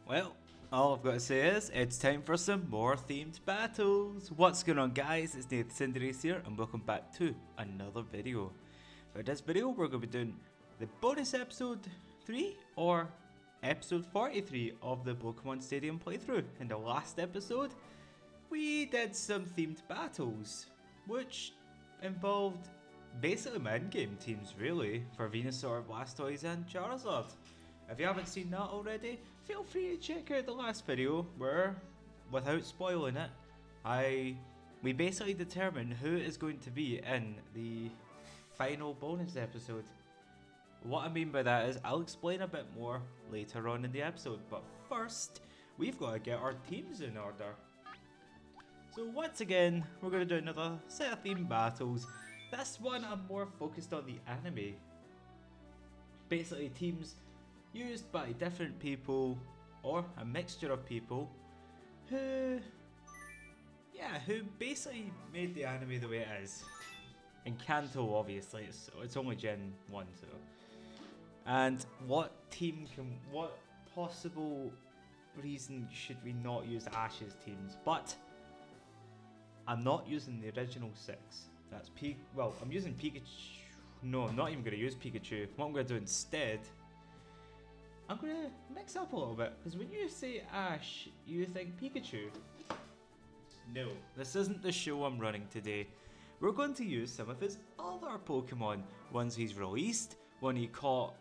Well, all I've got to say is, it's time for some more themed battles. What's going on, guys? It's Nathan Cinderace here, and welcome back to another video. For this video, we're going to be doing the bonus episode 3, or episode 43 of the Pokemon Stadium playthrough. In the last episode, we did some themed battles, which involved basically my in-game teams, really, for Venusaur, Blastoise and Charizard. If you haven't seen that already, feel free to check out the last video where, without spoiling it, we basically determine who is going to be in the final bonus episode. What I mean by that is I'll explain a bit more later on in the episode, but first we've got to get our teams in order. So once again, we're going to do another set of themed battles. This one I'm more focused on the anime. Basically teams used by different people, or a mixture of people, who basically made the anime the way it is. In Kanto, obviously, it's only Gen 1, so. And what possible reason should we not use Ash's teams? But I'm not using the original 6. That's I'm using Pikachu. No, I'm not even going to use Pikachu. What I'm going to do instead, I'm going to mix up a little bit, because when you say Ash, you think Pikachu. No, this isn't the show I'm running today. We're going to use some of his other Pokemon, ones he's released, one he caught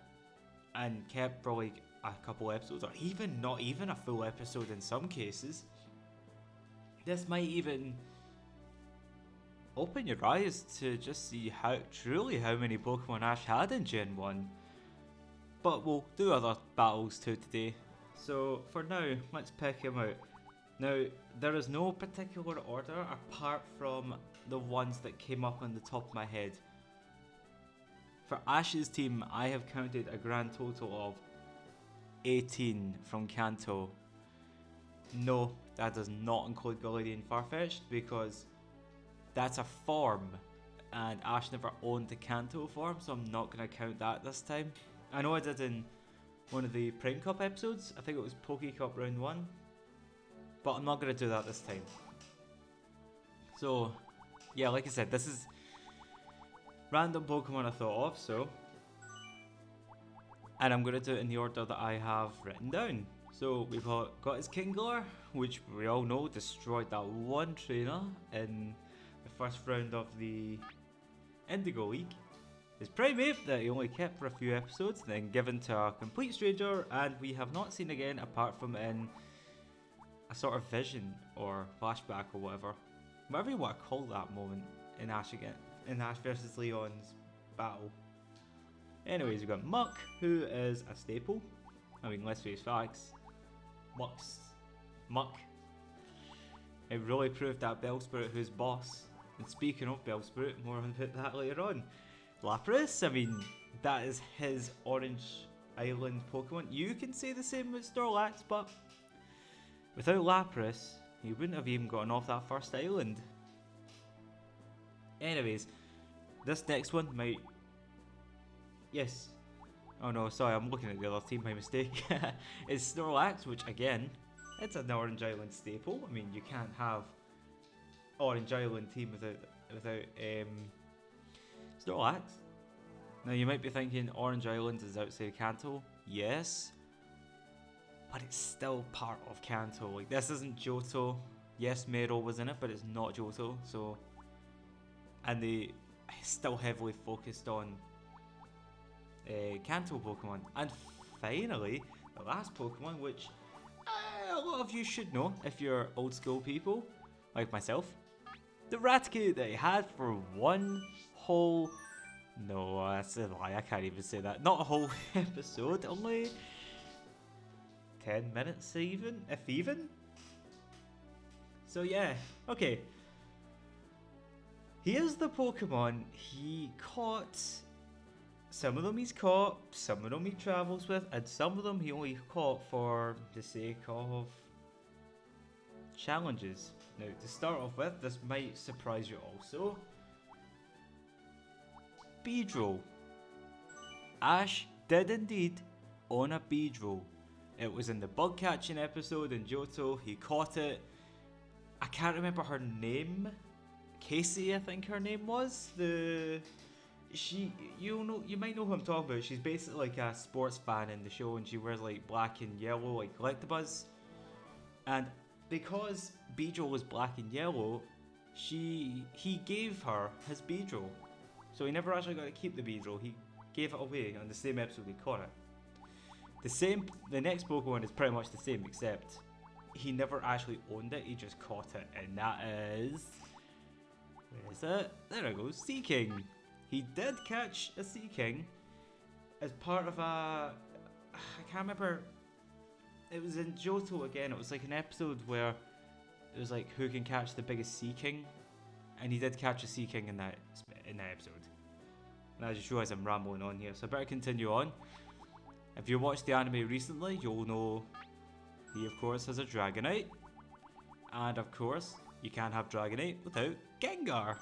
and kept for like a couple episodes, or even not even a full episode in some cases. This might even open your eyes to just see how many Pokemon Ash had in Gen 1. But we'll do other battles too today. So for now, let's pick him out. Now, there is no particular order apart from the ones that came up on the top of my head. For Ash's team, I have counted a grand total of 18 from Kanto. No, that does not include Galarian Farfetch'd, because that's a form, and Ash never owned the Kanto form, so I'm not going to count that this time. I know I did in one of the Prime Cup episodes, I think it was Poke Cup round 1, but I'm not going to do that this time. So, yeah, like I said, this is random Pokemon I thought of, so. And I'm going to do it in the order that I have written down. So, we've got his Kingler, which we all know destroyed that one trainer in the first round of the Indigo League. His Primeape that he only kept for a few episodes, then given to a complete stranger, and we have not seen again apart from in a sort of vision or flashback or whatever you want to call that moment in Ash versus Leon's battle. Anyways, we've got Muck, who is a staple. I mean, let's face facts. Muck. It really proved that Bellsprout who's boss. And speaking of Bellsprout, more about that later on. Lapras, I mean, that is his Orange Island Pokemon. You can say the same with Snorlax, but without Lapras, he wouldn't have even gotten off that first island. Anyways, this next one might... Yes. Oh no, sorry, I'm looking at the other team, my mistake. It's Snorlax, which again, it's an Orange Island staple. I mean, you can't have Orange Island team without Snorlax. Now you might be thinking Orange Island is outside Kanto. Yes, but it's still part of Kanto. Like, this isn't Johto. Yes, Mero was in it, but it's not Johto. So, and they still heavily focused on Kanto Pokemon. And finally, the last Pokemon, which a lot of you should know if you're old school people like myself. The Raticate that he had for one whole... No, that's a lie, I can't even say that. Not a whole episode, only 10 minutes even, if even. So yeah, okay. Here's the Pokemon he caught. Some of them he's caught, some of them he travels with, and some of them he only caught for the sake of challenges. Now, to start off with, this might surprise you also. Beedrill. Ash did indeed own a Beedrill It was in the bug catching episode in Johto. He caught it. I can't remember her name. Casey, I think her name was. You might know who I'm talking about. She's basically like a sports fan in the show, and she wears like black and yellow like collectibles. And because Beedrill was black and yellow, he gave her his Beedrill. So he never actually got to keep the Beedrill. He gave it away on the same episode he caught it. The next Pokemon is pretty much the same, except he never actually owned it. He just caught it, and that is, where is it? There it goes, Seaking. He did catch a Seaking as part of I can't remember. It was in Johto again. It was like an episode where it was like who can catch the biggest Seaking, and he did catch a Seaking in that episode. And I just realised I'm rambling on here, so I better continue on. If you watched the anime recently, you'll know he of course has a Dragonite, and of course you can't have Dragonite without Gengar.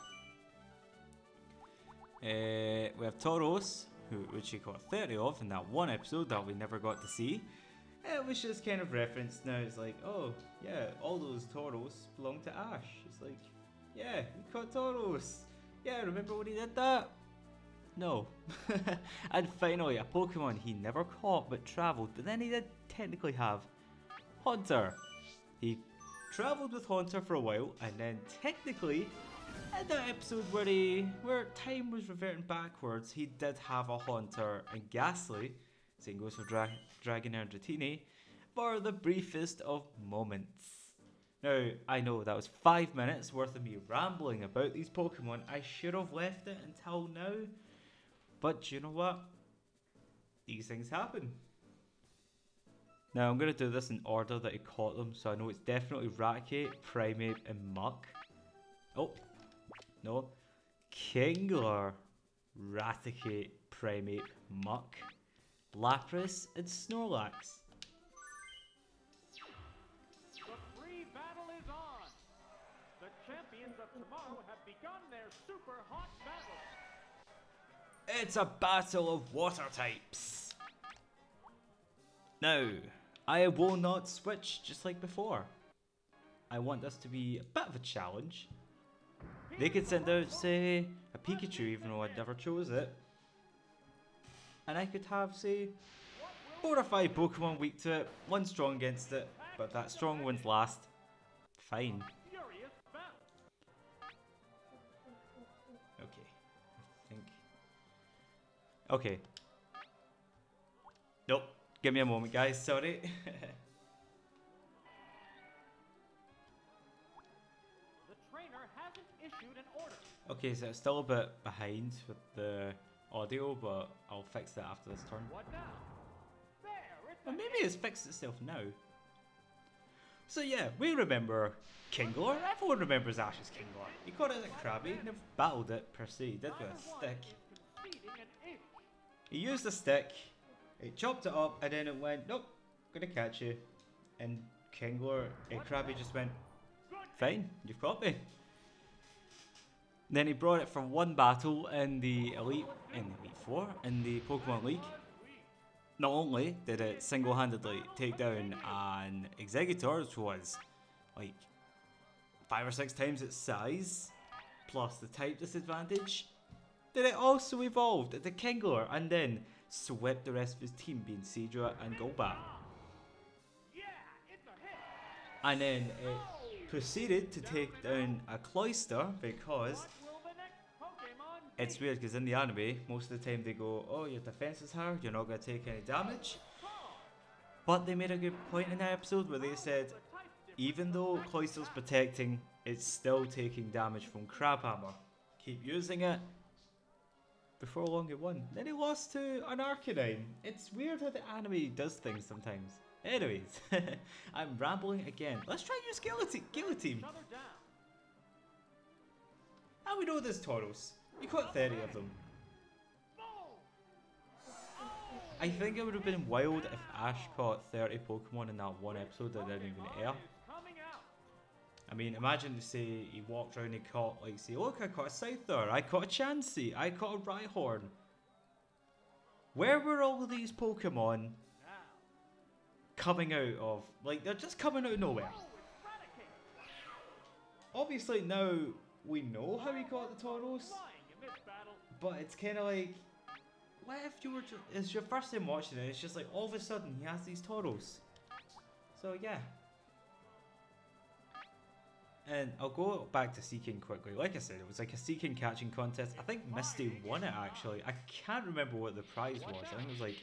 We have Tauros, which he caught 30 of in that one episode that we never got to see. It was just kind of referenced now. It's like, oh yeah, all those Tauros belong to Ash. It's like, yeah, he caught Tauros. Yeah, remember when he did that? No. And finally, a Pokemon he never caught but travelled, but then he did technically have Haunter. He travelled with Haunter for a while, and then technically, in that episode where time was reverting backwards, he did have a Haunter and Ghastly, same goes for Dragonair and Dratini, for the briefest of moments. Now, I know that was 5 minutes worth of me rambling about these Pokemon. I should have left it until now, but you know what? These things happen. Now, I'm going to do this in order that he caught them, so I know it's definitely Raticate, Primeape, and Muck. Oh, no. Kingler, Raticate, Primeape, Muck, Lapras, and Snorlax. The free battle is on. The champions of tomorrow have begun their super hot battle. It's a battle of water types. Now, I will not switch just like before. I want this to be a bit of a challenge. They could send out, say, a Pikachu, even though I never chose it. And I could have, say, 4 or 5 Pokemon weak to it, one strong against it, but that strong wins last. Fine. Okay, I think. Okay. Nope. Give me a moment, guys. Sorry. Okay, so it's still a bit behind with the audio, but I'll fix that after this turn. What now? Well, maybe it's fixed itself now. So yeah, we remember Kingler. Everyone remembers Ash's Kingler. He caught it as a Krabby, never battled it per se. He did with a stick. He used a stick, he chopped it up, and then it went, nope, gonna catch you. And Kingler, Krabby just went, fine, you've caught me. Then he brought it for one battle in the Elite Four, in the Pokemon League. Not only did it single-handedly take down an Exeggutor, which was like 5 or 6 times its size, plus the type disadvantage, did it also evolved into Kingler and then swept the rest of his team, being Seadra and Golbat. And then it proceeded to take down a Cloyster because it's weird, because in the anime, most of the time they go, oh, your defense is hard, you're not going to take any damage. But they made a good point in that episode where they said, even though Cloyster's protecting, it's still taking damage from Crabhammer. Keep using it. Before long it won. Then he lost to an Arcanine. It's weird how the anime does things sometimes. Anyways, I'm rambling again. Let's try and use Guillotine. How we know there's Tauros? You caught 30 of them. I think it would have been wild if Ash caught 30 Pokemon in that one episode that didn't even air. I mean, imagine to say he walked around and caught, like, say, look, I caught a Scyther, I caught a Chansey, I caught a Rhyhorn. Where were all of these Pokemon coming out of, like, they're just coming out of nowhere. Obviously now we know how he got the Tauros, but it's kind of like, what if you were just, it's your first time watching it, it's just like all of a sudden he has these Tauros. So yeah. And I'll go back to Seeking quickly. Like I said, it was like a Seeking catching contest. I think Misty won it actually. I can't remember what the prize was. I think it was like,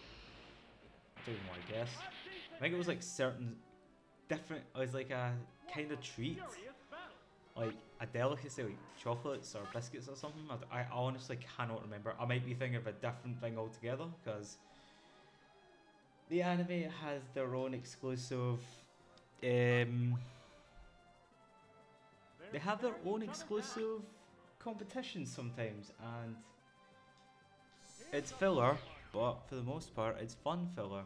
I don't even want to guess. I think it was like certain different, it was like a kind of treat. Like a delicacy, like chocolates or biscuits or something. I honestly cannot remember. I might be thinking of a different thing altogether because the anime has their own exclusive. They have their own exclusive competitions sometimes, and it's filler, but for the most part, it's fun filler.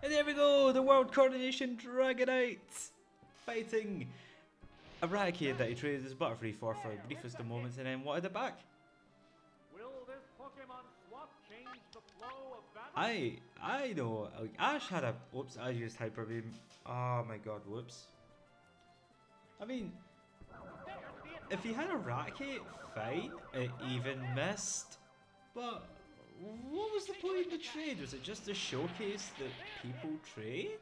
And there we go, the World Coronation Dragonite! Fighting Eradicate that he traded his Butterfree for the briefest of moments and then wanted it back. Will this Pokemon swap change the flow of battle? I know, like, Ash had a, whoops, I used Hyper Beam. Oh my god, whoops. I mean, if he had a Eradicate, fine, it even missed. But what was the point of the trade? Was it just to showcase that people trade?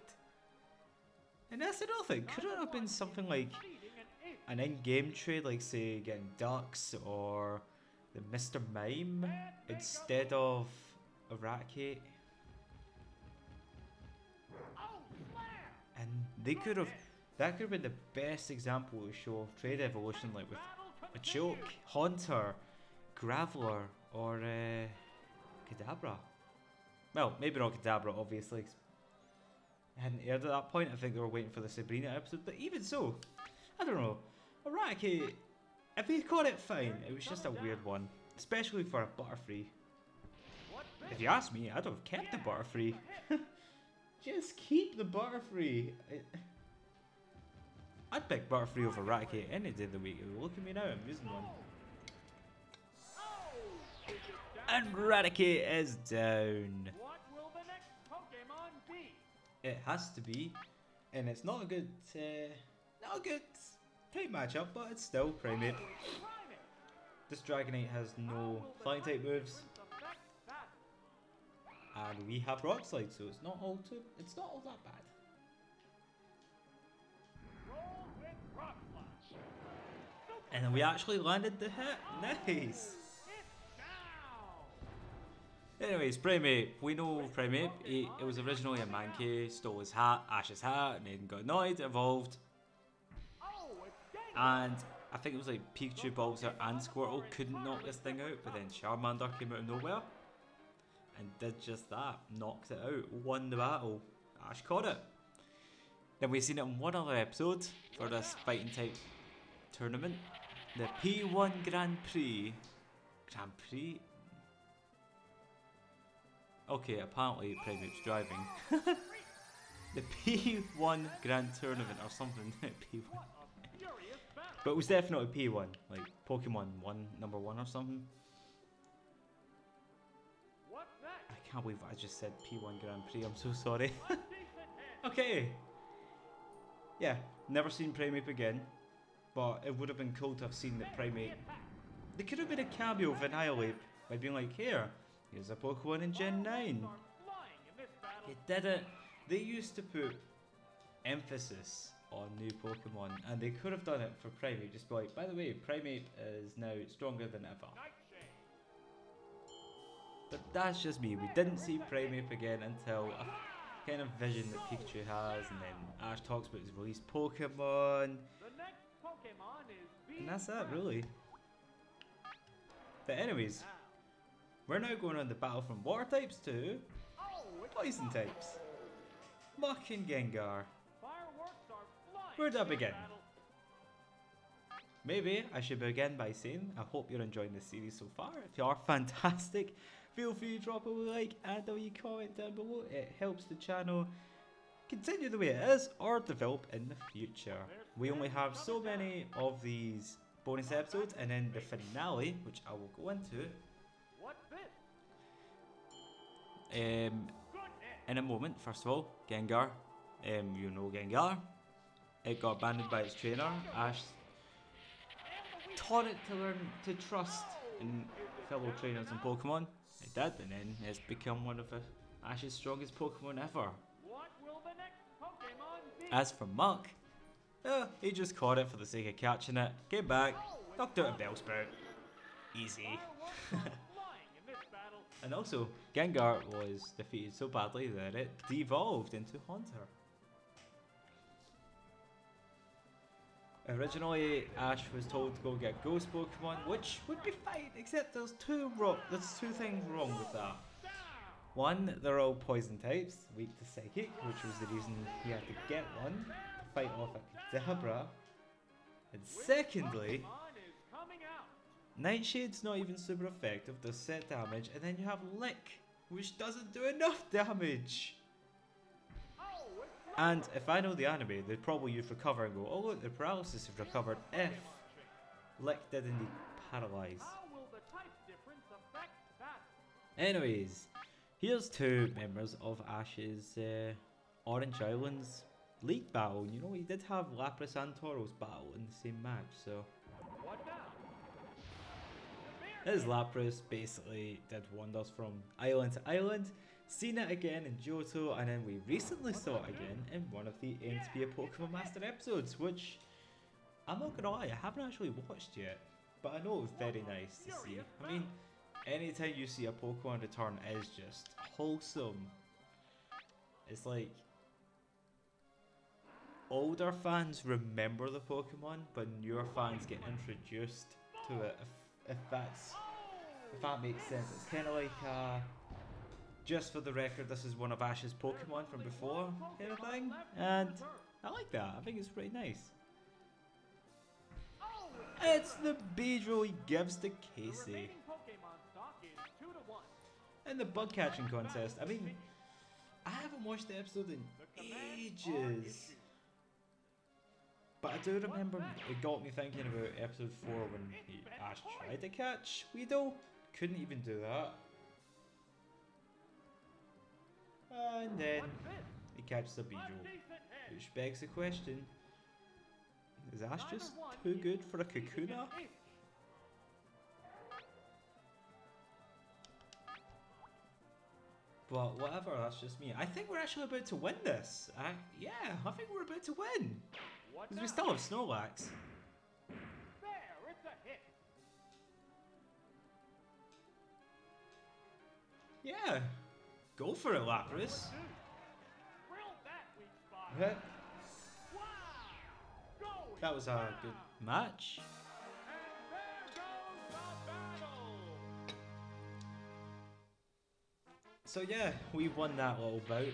And that's another thing, could it have been something like an in-game trade, like say getting Ducks or the Mr. Mime instead of Eradicate? And they could have, that could have been the best example to show trade evolution, like with a Choke, Haunter, Graveler, or Kadabra. Well, maybe not Kadabra, obviously. Hadn't aired at that point. I think they were waiting for the Sabrina episode, but even so, I don't know. Eradicate, if he caught it, fine. It was just a weird one, especially for a Butterfree. If you ask me, I'd have kept the Butterfree. Just keep the Butterfree. I'd pick Butterfree over Eradicate any day of the week. Look at me now, I'm using one. And Eradicate is down. It has to be, and it's not a good type matchup, but it's still Primeape. This Dragonite has no flying type moves, and we have Rock Slide, so it's not all that bad. And then we actually landed the hit. Nice. Anyways, Primeape. We know Primeape. It was originally a Mankey, stole his hat, Ash's hat, and then got annoyed, evolved. And I think it was like Pikachu, Bulbasaur, and Squirtle couldn't knock this thing out, but then Charmander came out of nowhere and did just that. Knocked it out, won the battle. Ash caught it. Then we've seen it in one other episode for this fighting type tournament. The P1 Grand Prix. Grand Prix? Okay, apparently Primeape's driving. The P1 Grand Tournament or something. P1. But it was definitely P1, like Pokemon 1, number 1 or something. I can't believe I just said P1 Grand Prix, I'm so sorry. Okay. Yeah, never seen Primeape again. But it would have been cool to have seen that Primeape. There could have been a cameo of Annihilate by being like, here's a Pokemon in Gen 9. It didn't. They used to put emphasis on new Pokemon, and they could have done it for Primeape. Just be like, by the way, Primeape is now stronger than ever. But that's just me. We didn't see Primeape again until a kind of vision that Pikachu has, and then Ash talks about his released Pokemon. And that's it, really. But anyways, we're now going on the battle from water types to poison types. Mach and Gengar. Where do I begin? Maybe I should begin by saying I hope you're enjoying this series so far. If you are, fantastic. Feel free to drop a like and a wee comment down below. It helps the channel continue the way it is or develop in the future. We only have so many of these bonus episodes, and then the finale, which I will go into, in a moment. First of all, Gengar, you know Gengar. It got abandoned by its trainer. Ash taught it to learn to trust in fellow trainers and Pokemon. It did, and then it's become one of Ash's strongest Pokemon ever. What will the next Pokemon be? As for Muck, he just caught it for the sake of catching it, came back, knocked out a Bellsprout. Easy. Flying in this battle. And also, Gengar was defeated so badly that it devolved into Haunter. Originally, Ash was told to go get Ghost Pokemon, which would be fine, except there's two things wrong with that. One, they're all poison types, weak to Psychic, which was the reason he had to get one, to fight off a Kadabra. And secondly, Nightshade's not even super effective, does set damage, and then you have Lick, which doesn't do enough damage. And if I know the anime, they'd probably use Recover and go, oh look, the paralysis is recovered if Lick did indeed paralyze. Anyways, here's two members of Ash's Orange Islands League battle. You know, he did have Lapras and Tauros battle in the same match, so... His Lapras basically did wonders from island to island. Seen it again in Johto, and then we recently saw it again in one of the Aim to be a Pokemon Master episodes, which I'm not gonna lie, I haven't actually watched yet, but I know it was very nice to see. I mean, anytime you see a Pokemon return is just wholesome. It's like older fans remember the Pokemon, but newer fans get introduced to it. If that makes sense, it's kind of like just for the record, this is one of Ash's Pokemon from before kind of thing, and I like that. I think it's pretty nice. It's the Beedrill he gives to Casey. In the bug catching contest, I mean, I haven't watched the episode in ages, but I do remember it got me thinking about episode 4 when Ash tried to catch Weedle, couldn't even do that. And then he catches a Beedrill, which begs the question, is Ash just too good for a Kakuna? But whatever, that's just me. I think we're actually about to win this. Yeah, I think we're about to win. Because we still have Snorlax. Yeah. Go for it, Lapras. Yeah. That was a good match. So yeah, we won that little bout.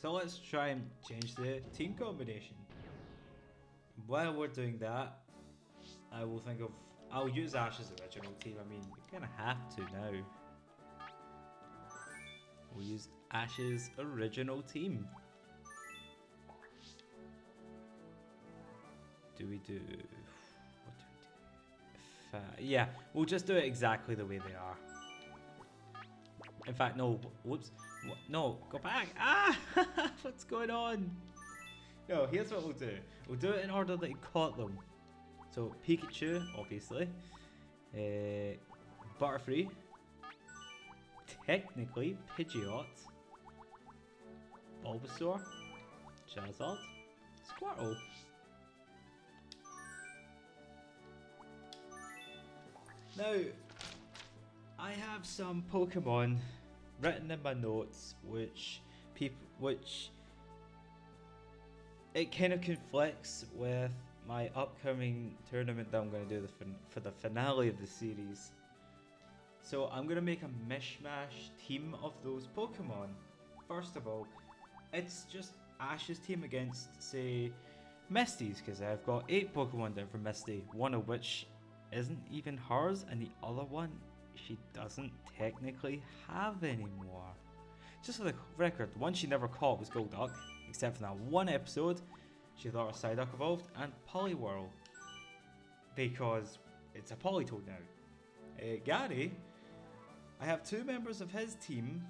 So let's try and change the team combination. While we're doing that, I will think of... I'll use Ash's original team. I mean, you kind of have to now. We'll use Ash's original team. Do we do... What do we do? Yeah, we'll just do it exactly the way they are. In fact, no. Whoops. No, go back. Ah! What's going on? No, here's what we'll do. We'll do it in order that he caught them. So, Pikachu, obviously. Butterfree. Technically, Pidgeot. Bulbasaur. Charizard. Squirtle. Now, I have some Pokemon written in my notes which it kind of conflicts with my upcoming tournament that I'm going to do for the finale of the series. So I'm going to make a mishmash team of those Pokemon. First of all, it's just Ash's team against, say, Misty's, because I've got 8 Pokemon down for Misty, one of which isn't even hers, and the other one she doesn't technically have anymore. Just for the record, the one she never caught was Golduck, except for that one episode she thought her Psyduck evolved, and Poliwhirl, because it's a Politoed now. Gary, I have two members of his team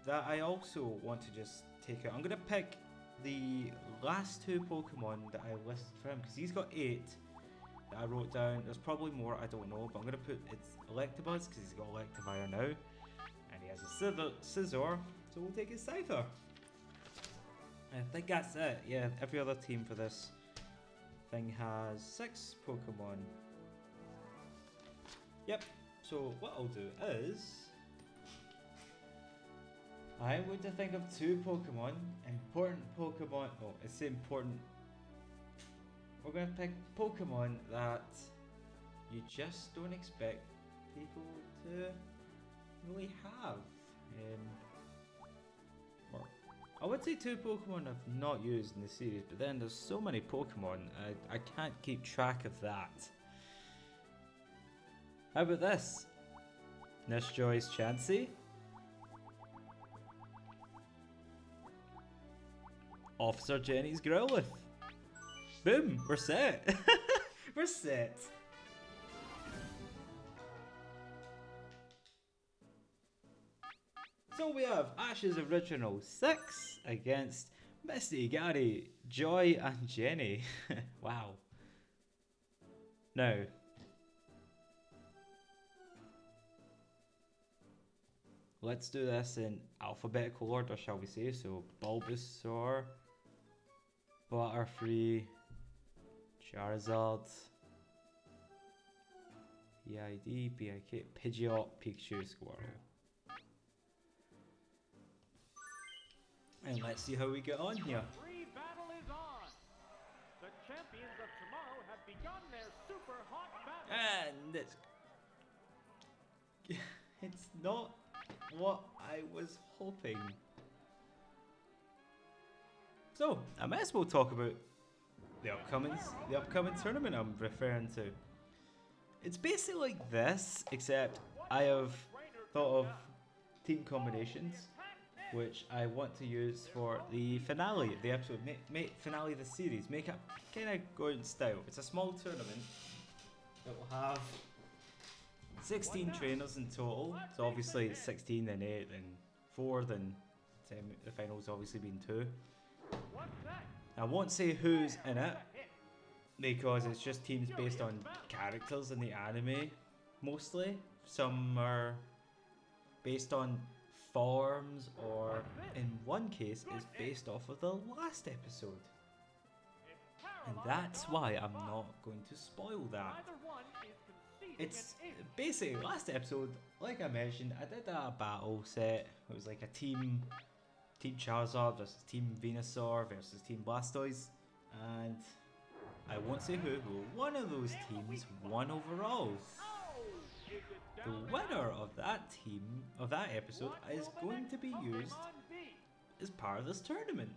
that I also want to just take out. I'm going to pick the last two Pokemon that I listed for him, because he's got 8 that I wrote down. There's probably more, I don't know, but I'm going to put it's Electabuzz because he's got Electivire now. And he has a Scizor, so we'll take his Scyther. I think that's it. Yeah, every other team for this thing has 6 Pokemon. Yep, so what I'll do is I'm going to think of 2 Pokemon, important Pokemon. Oh, it's important. We're going to pick Pokemon that you just don't expect people to really have. Or I would say 2 Pokemon I've not used in the series, but then there's so many Pokemon, I can't keep track of that. How about this? Nishjoy's Chansey. Officer Jenny's Growlithe. Boom, we're set. We're set. So we have Ash's original 6 against Misty, Gary, Joy and Jenny. Wow. Now, let's do this in alphabetical order, shall we say? So Bulbasaur, Butterfree, Charizard, PID, PIK, Pidgeot, Pikachu, Squirtle. And let's see how we get on here. Free battle is on. The champions of tomorrow have begun their super hot battle. And it's not what I was hoping. So, I might as well talk about the upcoming tournament I'm referring to. It's basically like this, except I have thought of team combinations, which I want to use for the finale, the episode, finale of the series. Make it kind of go in style. It's a small tournament. It will have 16 trainers in total. So obviously it's 16, then 8, then 4, then the final's obviously been 2. I won't say who's in it, because it's just teams based on characters in the anime, mostly. Some are based on forms, or in one case is based off of the last episode. And that's why I'm not going to spoil that. It's basically last episode, like I mentioned, I did a battle set. It was like a team Charizard versus Team Venusaur versus Team Blastoise, and I won't say who, but one of those teams won overall. The winner of that team, of that episode, is going to be used as part of this tournament.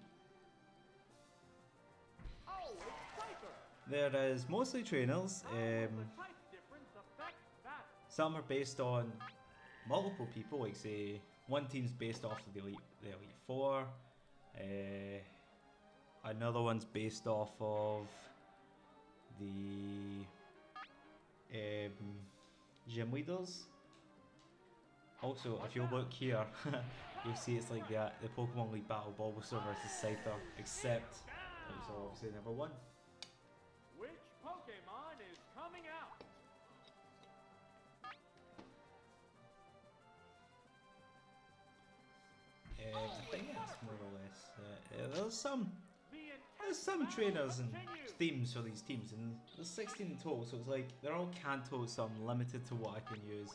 There is mostly trainers. Some are based on multiple people, like say one team's based off of the Elite Four. Another one's based off of the gym leaders. Also, if you look here, you'll see it's like the Pokemon League Battle Bulbasaur versus Scyther, except Bulbasaur obviously never won. Which Pokemon is coming out? I think that's more or less. There's some trainers and themes for these teams, and there's 16 in total, so it's like they're all Kanto, so I'm limited to what I can use.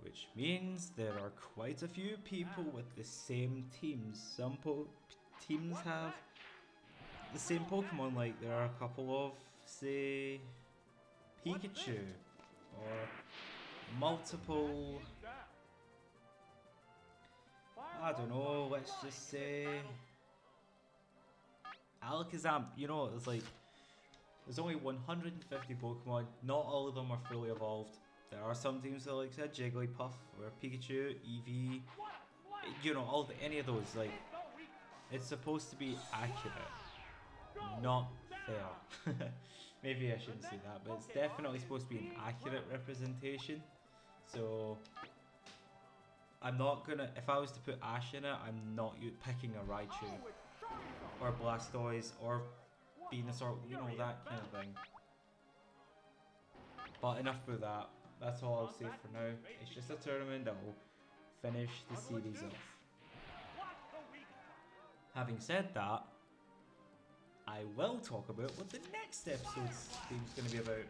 Which means there are quite a few people with the same teams. Some teams have the same Pokemon, like there are a couple of, say, Pikachu, or multiple, I don't know, let's just say Alakazam. You know, it's like there's only 150 Pokemon, not all of them are fully evolved. There are some teams that, like said, Jigglypuff or Pikachu, Eevee, you know, any of those, like, it's supposed to be accurate, not fair. Maybe I shouldn't say that, but it's definitely supposed to be an accurate representation. So I'm not gonna, if I was to put Ash in it, I'm not picking a Raichu. Oh, it's Charizard. Or Blastoise, or What Venusaur, a you know, furious that kind of battle. thing. But enough with that. That's all I'll say for now. It's just a tournament that will finish the series off. What a week. Having said that, I will talk about what the next episode's theme's going to be about.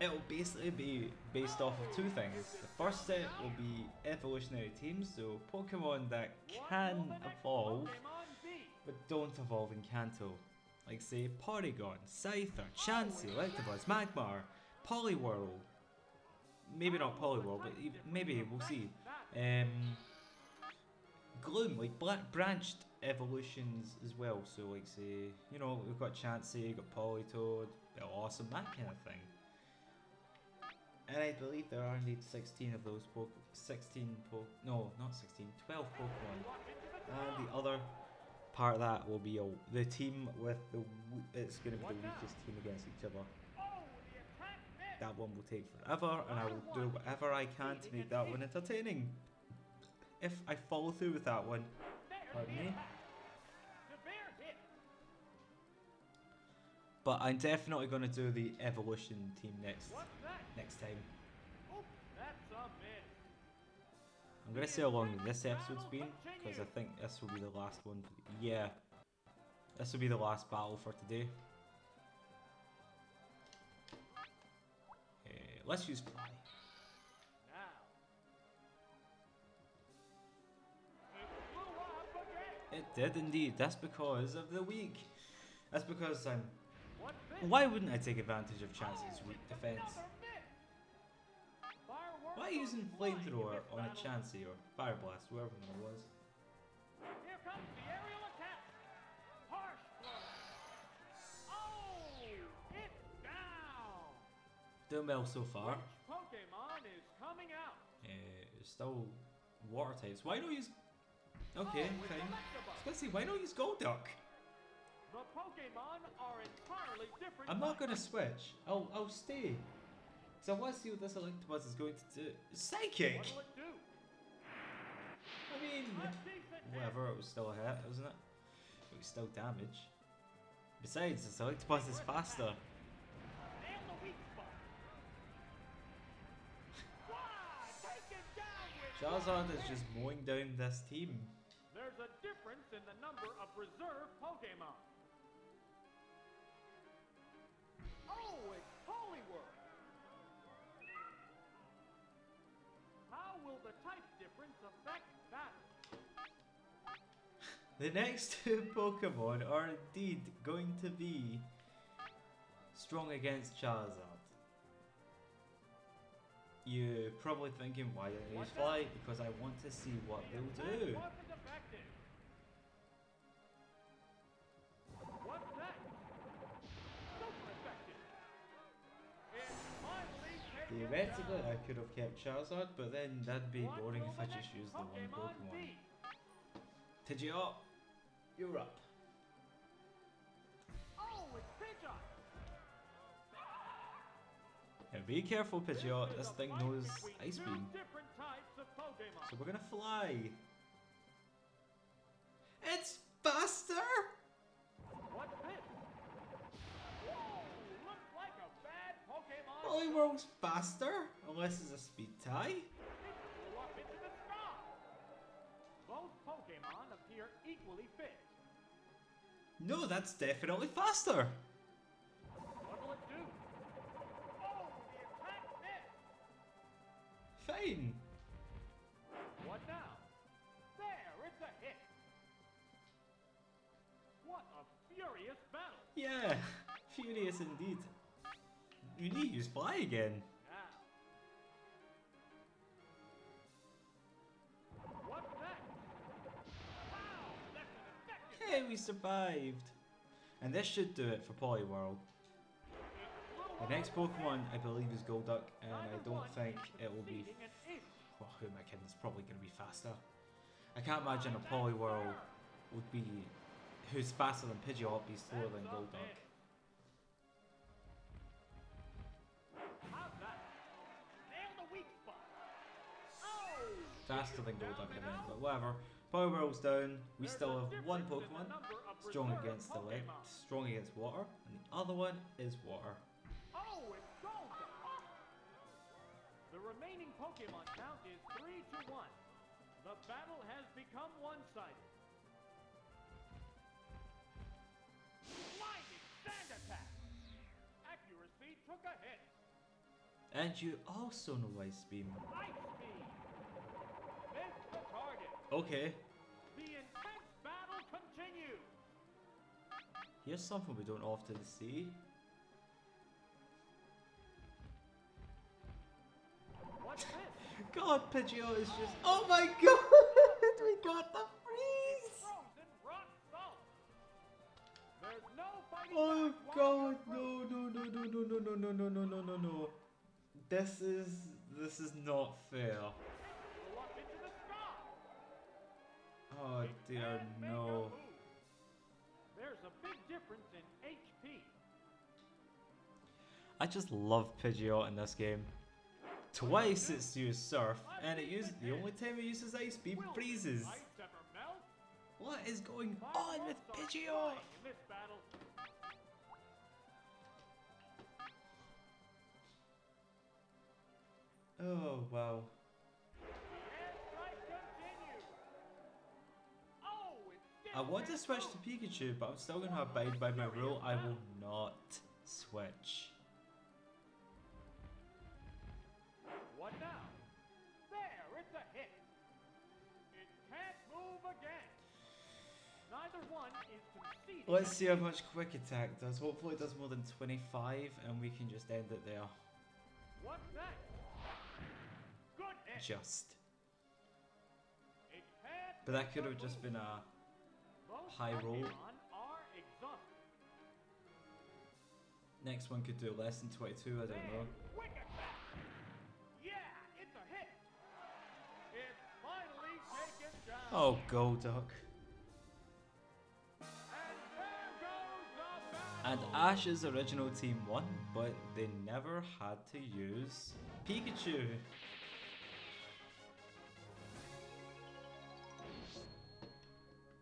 It'll basically be based off of two things. The first set will be evolutionary teams, so Pokemon that can evolve, but don't evolve in Kanto. Like say Porygon, Scyther, Chansey, Electabuzz, Magmar, Poliwhirl. Maybe not Poliwhirl, but maybe we'll see. Gloom, like branched evolutions as well. So like say, you know, we've got Chansey, we've got Politoed, awesome, that kind of thing. And I believe there are indeed 16 of those 12 Pokemon. And the other part of that will be the team with it's going to be the weakest team against each other. That one will take forever, and I will do whatever I can to make that one entertaining. If I follow through with that one, pardon me. But I'm definitely going to do the evolution team next time. I'm going to see how long this episode's been, because I think this will be the last one. Yeah, this will be the last battle for today. Let's use Fly. It did indeed. That's because of the weak. That's because I'm... Why wouldn't I take advantage of Chansey's weak defense? Why using Flamethrower on a Chansey or Fire Blast, whoever it was? Here comes the aerial attack. Harsh blow. Oh, it's down. Doing well so far. Which Pokemon is coming out? Still water types. Why not use... Okay, fine. I was gonna say, why not use Golduck? The Pokemon are entirely different. I'm not gonna switch. I'll stay. So I want to see what this Electabuzz is going to do. Psychic! What will it do? I mean, whatever, it was still a hit, wasn't it? It was still damage. Besides, this Electabuzz is faster. Nail the weak spot. Take it down with Charizard is just mowing down this team. There's a difference in the number of reserve Pokemon. Oh, it's Poliwhirl. How will the type difference affect battle? The next two Pokemon are indeed going to be strong against Charizard. You're probably thinking, why did I use Fly? Because I want to see what they'll do. What's that? Super effective. It's finally taken Theoretically, down. I could have kept Charizard, but then that'd be boring if I just used the one Pokemon. Pidgeot, you're up. Oh, it's Pidgeot. Now be careful, Pidgeot. This thing knows Ice Beam. Different types of Pokemon. So we're gonna fly. It's faster! What's this? Whoa, looks like a bad Pokemon. Poliwhirl's faster, unless it's a speed tie. It flew up into the sky. Both Pokemon appear equally fit. No, that's definitely faster. What will it do? Oh, the attack missed. Fine. What now? There, it's a hit. What a furious battle. Yeah, furious indeed. You need to use Fly again. Now. What's that? Wow, that's an effective. Hey, we survived. And this should do it for Poliwhirl. The next Pokemon, I believe, is Golduck, and I don't think it will be... Oh, who am I kidding? It's probably going to be faster. I can't imagine a Poliwhirl would be... who's faster than Pidgeot be slower than Golduck. How's that? Nail the weak spot. Oh! faster than Golduck event, but whatever. Poliwhirl's down. We still have one Pokemon strong against the lead, strong against water, and the other one is water. Oh, it's Golduck! The remaining Pokemon count is 3-1. The battle has become one-sided. Blinding sand attack! Accuracy took a hit. And you also know Ice Beam. Ice Beam! Missed the target. Okay, The intense battle continues. here's something we don't often see. What's this? God, Pidgeot is just. Oh my god! We got the freeze! Frozen rock salt. There's no fighting Oh back god, while no, you're no, no, no, no, no, no, no, no, no, no, no. This is not fair. frozen up into the sky. Oh It dear, can make a no. move. There's a big difference in HP. I just love Pidgeot in this game. Twice it's used Surf, and the only time it uses Ice Beam Will freezes. ice ever melt? What is going on with Fireworks are Pidgeot? flying in this battle. Oh wow. The airstrike continues. Oh, it's I want to still switch to Pikachu, but I'm still going to abide by my rule. I will not switch. What now? There, it's a hit. It can't move again. Neither one is conceding. Let's see how much Quick Attack does. Hopefully it does more than 25 and we can just end it there. What's that? Good hit. Just. It can't But that make could a have just move. been a Both high roll. Pokemon are exhausted. next one could do less than 22, I don't know. Quick attack. Yeah, it's a hit. It's finally taken down. Oh, Golduck. And there goes the battle. And Ash's original team won, but they never had to use Pikachu.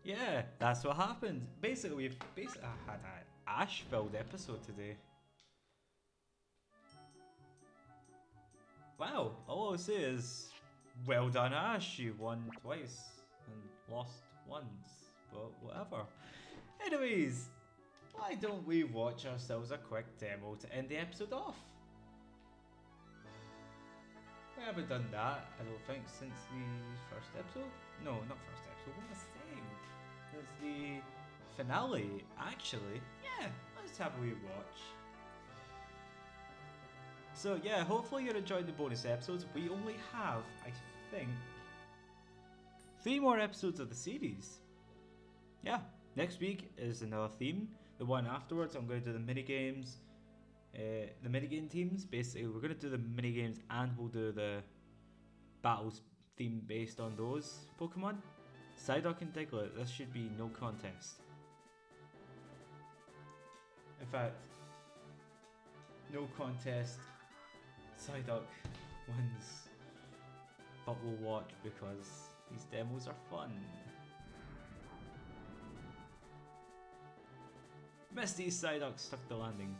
Yeah, that's what happened. Basically, we've had an Ash-filled episode today. Wow, all I'll say is, well done Ash, you won twice and lost once, but whatever. Anyways, why don't we watch ourselves a quick demo to end the episode off? We haven't done that, I don't think, since the first episode. No, not first episode, what am I saying? It's the finale, actually. Yeah, let's have a wee watch. So yeah, hopefully you're enjoying the bonus episodes. We only have, I think, 3 more episodes of the series. Yeah, next week is another theme. The one afterwards, I'm going to do the mini games, the minigame teams. Basically, we're going to do the mini games and we'll do the battles theme based on those Pokemon. Psyduck and Diglett, this should be no contest. In fact, no contest. Psyduck wins, but we'll watch because these demos are fun. Misty Psyduck stuck the landing.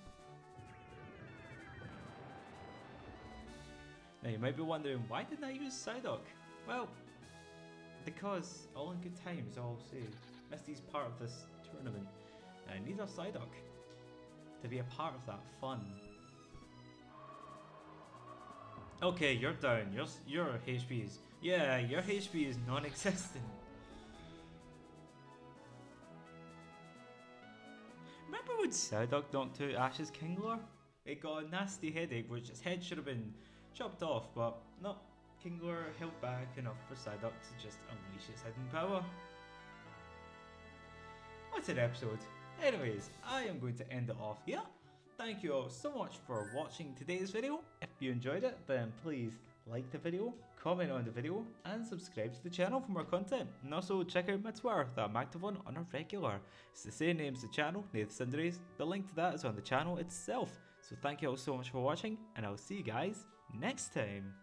Now you might be wondering, why didn't I use Psyduck? Well, because all in good times, I'll say. Misty's part of this tournament, and I need a Psyduck to be a part of that fun. Okay, you're down. Your HP is... Yeah, your HP is non-existent. Remember when Psyduck knocked out Ash's Kingler? It got a nasty headache, which its head should have been chopped off, but no. Kingler held back enough for Psyduck to just unleash its hidden power. What an episode. Anyways, I am going to end it off here. Thank you all so much for watching today's video. If you enjoyed it, then please like the video, comment on the video, and subscribe to the channel for more content. And also check out my Twitter that I'm active on a regular. It's the same name as the channel, Nathan Cinderace. The link to that is on the channel itself. So thank you all so much for watching, and I'll see you guys next time.